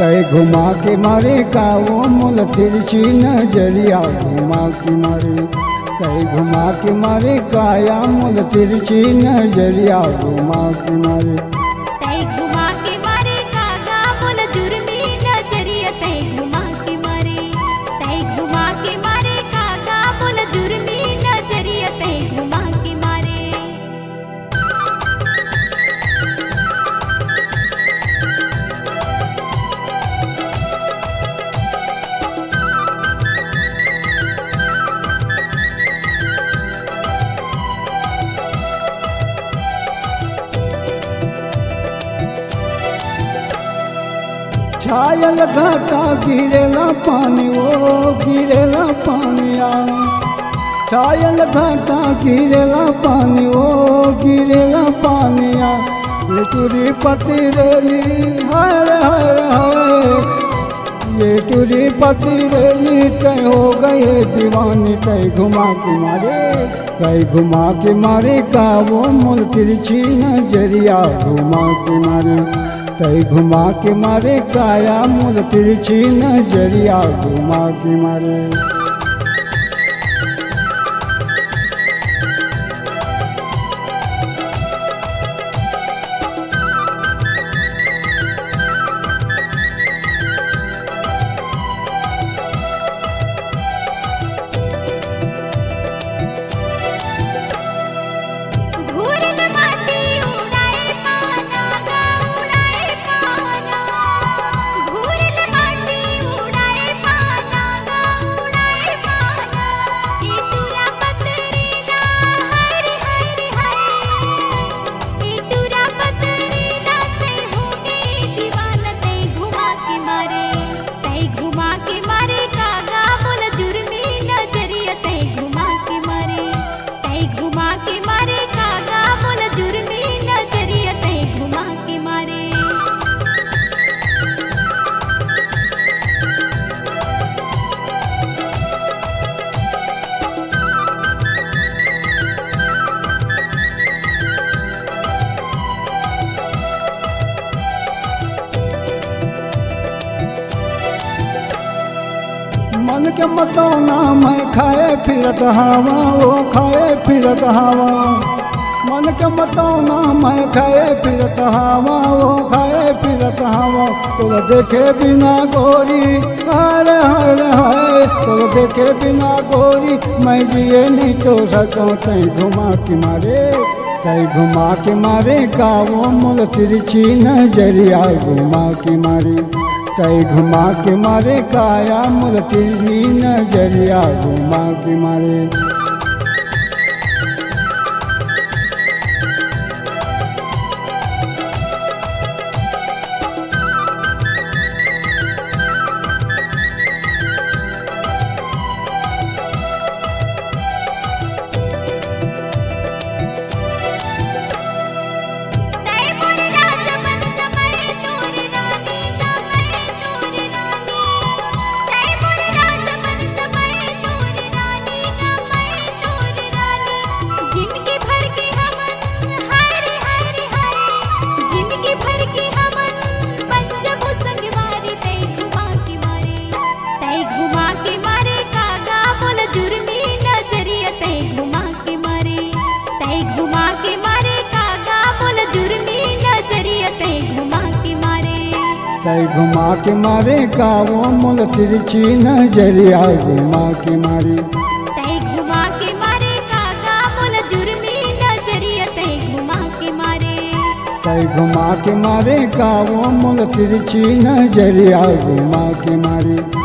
तय घुमा के मारे का वो मुल तिरछी नजरिया घुमा के मारे, तय घुमा के मारे काया मुल तिरछी नजरिया घुमा के मारे। तय घुमा के मारे कागा मुल जुर्मी नजरिया तय घुमा के मारे, तय घुमा के मारे कागा मुल जुर्मी नजरिया तय घुमा के मारे। छायल घाटा गिरेला पानी वो गिरेला पानिया, छायल घाटा गिरेला पानी वो गिरेला पानिया। ये टूरी पति रेली हर हर हर, ये टूरी पति रेली तय हो गए दीवानी तय घुमा के मारे, तय घुमा के मारे का वो मुल तिरछी नजरिया घुमा के मारे। तय घुमा के मारे काया मुल तिरछी नजरिया घुमा के मारे। मन के मताना मैं खाए फिरत हवा वो खाए फिरत हवा, मन के मताना मैं खाए फिरत हवा वो खाए फिरत हवा। तो देखे बिना गोरी हर हर है, तो देखे बिना गोरी मैं जिए नहीं तो सकूं तय घुमा के मारे, तय घुमा के मारे का वो मुल तिरछी नजरिया घुमा के मारे। तय घुमा के मारे काया मुल तिरछी नजरिया घुमा के मारे। तय घुमा के मारे का वो मुल तिरछी नजरिया घुमा के मारे, तय घुमा के मारे कागा मुल जुर्मी नजरिया तय घुमा के मारे। तय घुमा के मारे का वो मुल तिरछी नजरिया घुमा के मारे।